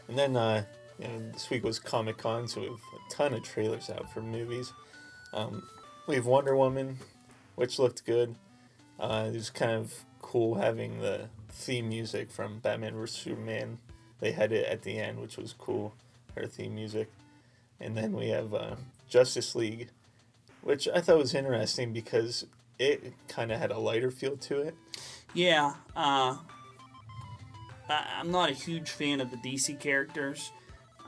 And then this week was Comic-Con, so we have a ton of trailers out for movies. We have Wonder Woman, which looked good. It was kind of cool having the theme music from Batman vs. Superman. They had it at the end, which was cool, her theme music. And then we have Justice League, which I thought was interesting because it kind of had a lighter feel to it. Yeah, I'm not a huge fan of the DC characters,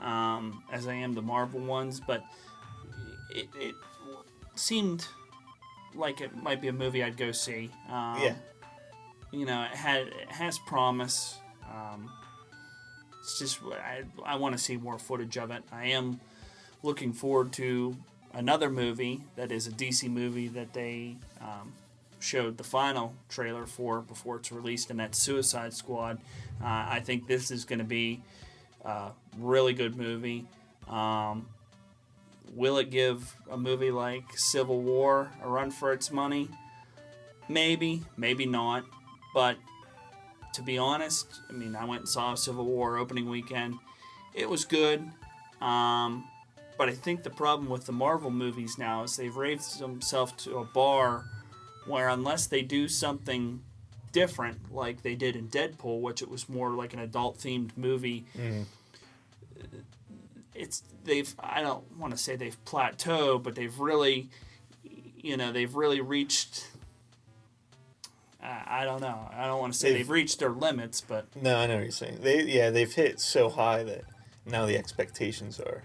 as I am the Marvel ones, but it seemed like it might be a movie I'd go see. Yeah. It has promise. It's just I want to see more footage of it. I am looking forward to another movie that is a DC movie that they showed the final trailer for before it's released, and that's Suicide Squad. I think this is going to be a really good movie. Will it give a movie like Civil War a run for its money? Maybe, maybe not. But to be honest, I mean, I went and saw Civil War opening weekend. It was good. But I think the problem with the Marvel movies now is they've raised themselves to a bar where unless they do something different, like they did in Deadpool, which it was more like an adult-themed movie, I don't want to say they've plateaued, but they've really reached. I don't know. I don't want to say they've reached their limits, but no, I know what you're saying. They've hit so high that now the expectations are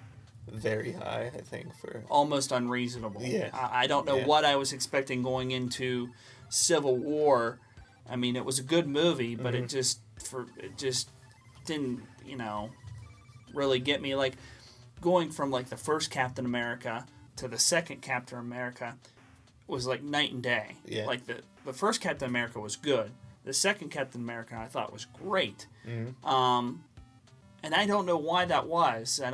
very high. I think for almost unreasonable. Yeah, I don't know what I was expecting going into Civil War. I mean, it was a good movie, but it just didn't really get me. Like going from like the first Captain America to the second Captain America was like night and day. Yeah. Like the first Captain America was good. The second Captain America I thought was great. And I don't know why that was. I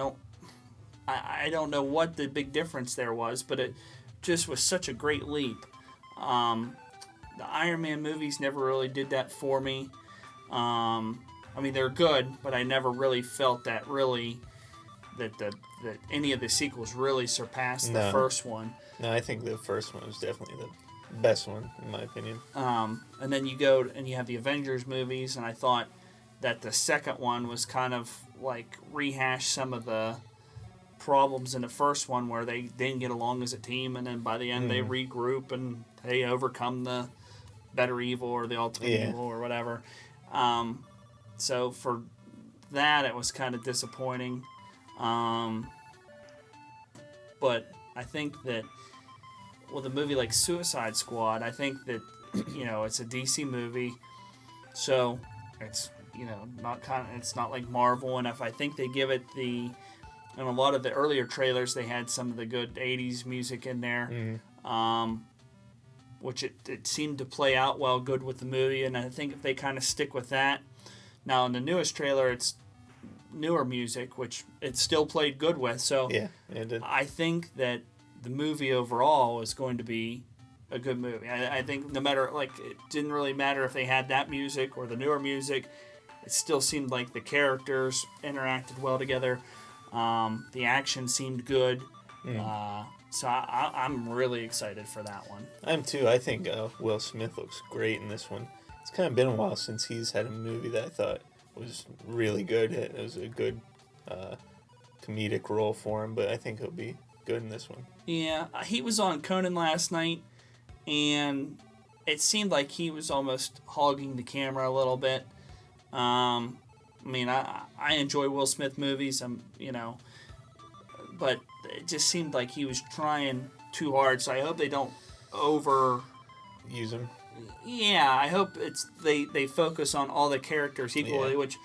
don't know what the big difference there was, but it just was such a great leap. The Iron Man movies never really did that for me. I mean, they're good, but I never really felt that any of the sequels really surpassed the first one. No, I think the first one was definitely the best one, in my opinion. And then you go and you have the Avengers movies, and I thought that the second one was kind of like rehash some of the problems in the first one where they didn't get along as a team, and then by the end they regroup and they overcome the better evil or the ultimate evil or whatever. So for that, it was kind of disappointing. But I think that with a movie like Suicide Squad, I think that it's a DC movie, so it's it's not like Marvel. And if I think they give it in a lot of the earlier trailers, they had some of the good '80s music in there, which it seemed to play out good with the movie. And I think if they kind of stick with that, now in the newest trailer, it's newer music, which it still played good with. So yeah, it did. I think that the movie overall is going to be a good movie. I think no matter, it didn't really matter if they had that music or the newer music. It still seemed like the characters interacted well together. The action seemed good. So I'm really excited for that one. I'm too. I think Will Smith looks great in this one. It's kind of been a while since he's had a movie that I thought was really good. It was a good comedic role for him, but I think he'll be good in this one. Yeah, he was on Conan last night, and it seemed like he was almost hogging the camera a little bit. I mean, I enjoy Will Smith movies, but it just seemed like he was trying too hard. So I hope they don't use him. Yeah, I hope they focus on all the characters equally, which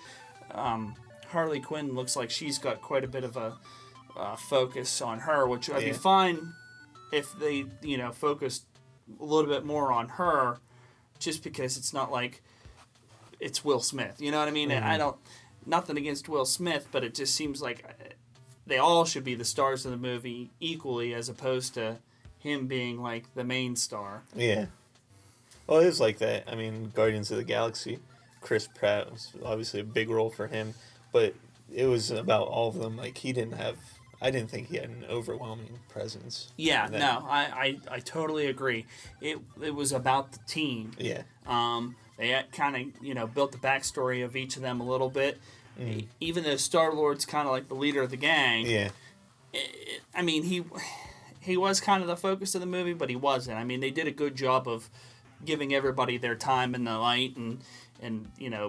Harley Quinn looks like she's got quite a bit of a focus on her, which I'd be fine if they focused a little bit more on her, just because it's not like it's Will Smith. You know what I mean? I don't, nothing against Will Smith, but it just seems like they all should be the stars of the movie equally, as opposed to him being like the main star. Yeah. Well, it is like that. I mean, Guardians of the Galaxy, Chris Pratt was obviously a big role for him, but it was about all of them. Like, he didn't have. I didn't think he had an overwhelming presence. Yeah, no, I totally agree. It was about the team. Yeah. They had kind of built the backstory of each of them a little bit. Mm. Even though Star-Lord's kind of like the leader of the gang. Yeah. I mean, he was kind of the focus of the movie, but he wasn't. I mean, they did a good job of giving everybody their time in the light and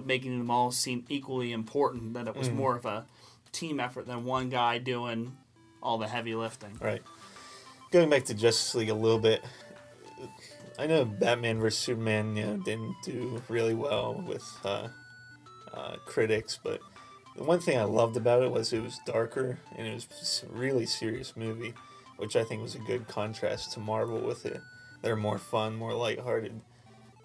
making them all seem equally important. That it was more of a team effort than one guy doing all the heavy lifting. Right. Going back to Justice League a little bit, I know Batman vs Superman didn't do really well with critics, but the one thing I loved about it was darker and it was a really serious movie, which I think was a good contrast to Marvel with it. They're more fun, more lighthearted.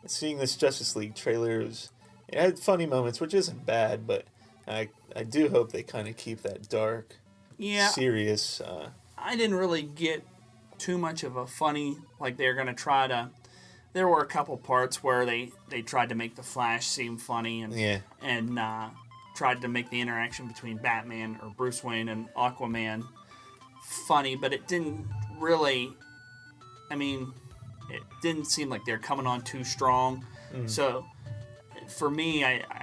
Seeing this Justice League trailer, it had funny moments, which isn't bad, but I do hope they kind of keep that dark, serious. I didn't really get too much of a funny, like they're going to try to... There were a couple parts where they tried to make the Flash seem funny and tried to make the interaction between Batman or Bruce Wayne and Aquaman funny, but it didn't really... I mean, it didn't seem like they're coming on too strong. So, for me, I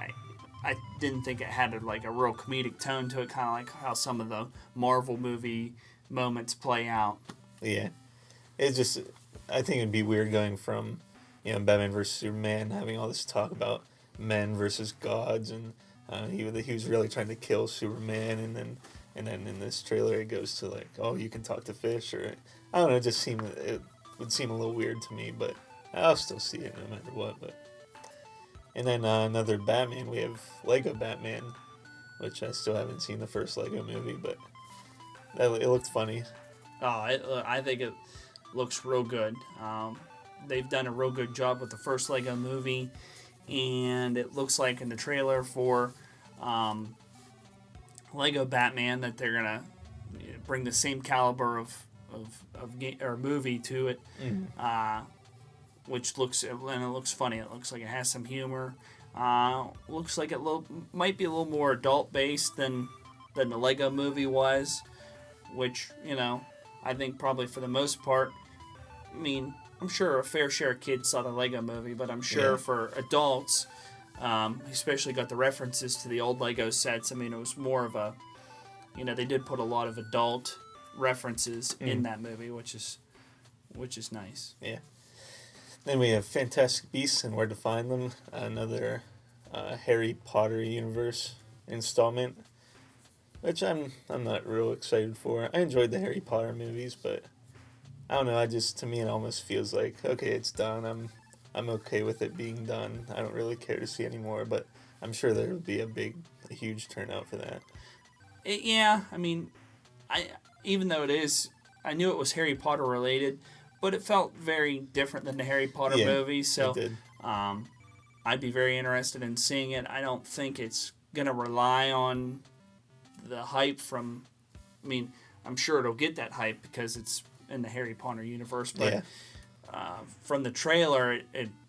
didn't think it had a real comedic tone to it, kind of like how some of the Marvel movie moments play out. Yeah. It just... I think it'd be weird going from, Batman versus Superman, having all this talk about men versus gods, and he was really trying to kill Superman, and then in this trailer it goes to oh, you can talk to fish, or I don't know, it would seem a little weird to me, but I'll still see it no matter what. But and then another Batman, we have Lego Batman, which I still haven't seen the first Lego movie, but it looked funny. Oh, I think it looks real good. They've done a real good job with the first Lego movie, and it looks like in the trailer for Lego Batman that they're gonna bring the same caliber of movie to it, which looks funny. It looks like it has some humor. Looks like it might be a little more adult based than the Lego movie was, which I think probably for the most part. I mean, I'm sure a fair share of kids saw the Lego movie, but I'm sure for adults, especially got the references to the old Lego sets. I mean, it was more of a, they did put a lot of adult references in that movie, which is nice. Yeah. Then we have Fantastic Beasts and Where to Find Them, another Harry Potter universe installment, which I'm not real excited for. I enjoyed the Harry Potter movies, but I don't know. To me, it almost feels like, okay, it's done. I'm okay with it being done. I don't really care to see anymore, but I'm sure there will be a huge turnout for that. I mean, even though I knew it was Harry Potter related, but it felt very different than the Harry Potter movies. So, it did. I'd be very interested in seeing it. I don't think it's gonna rely on the hype from. I mean, I'm sure it'll get that hype because it's in the Harry Potter universe, but from the trailer,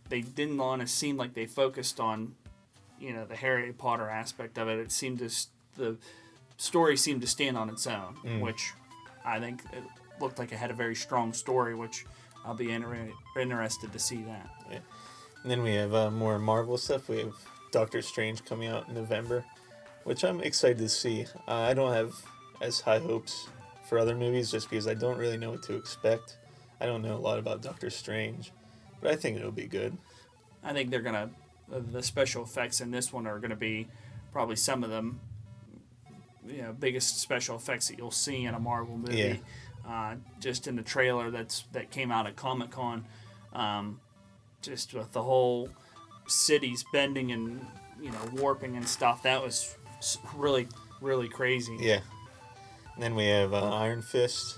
they didn't want to seem like they focused on, the Harry Potter aspect of it. It seemed the story seemed to stand on its own, which I think it looked like it had a very strong story, which I'll be interested to see that. Yeah. And then we have more Marvel stuff. We have Dr.Strange coming out in November, which I'm excited to see. I don't have as high hopes for other movies just because I don't really know what to expect. I don't know a lot about Doctor Strange, but I think it'll be good. I think they're gonna the special effects in this one are gonna be probably some of them biggest special effects that you'll see in a Marvel movie. Just in the trailer that came out at Comic-Con, just with the whole cities bending and warping and stuff, that was really, really crazy. Yeah. And then we have Iron Fist,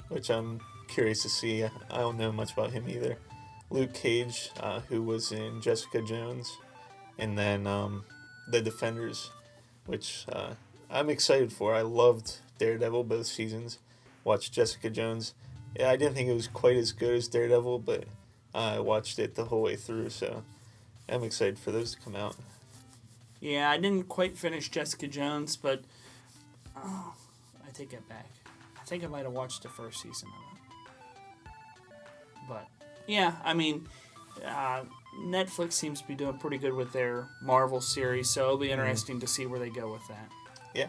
which I'm curious to see. I don't know much about him either. Luke Cage, who was in Jessica Jones, and then The Defenders, which I'm excited for. I loved Daredevil both seasons. Watched Jessica Jones. Yeah, I didn't think it was quite as good as Daredevil, but I watched it the whole way through, so I'm excited for those to come out. Yeah, I didn't quite finish Jessica Jones, but I take it back. I think I might have watched the first season of it. But yeah, I mean, Netflix seems to be doing pretty good with their Marvel series, so it'll be interesting to see where they go with that. Yeah.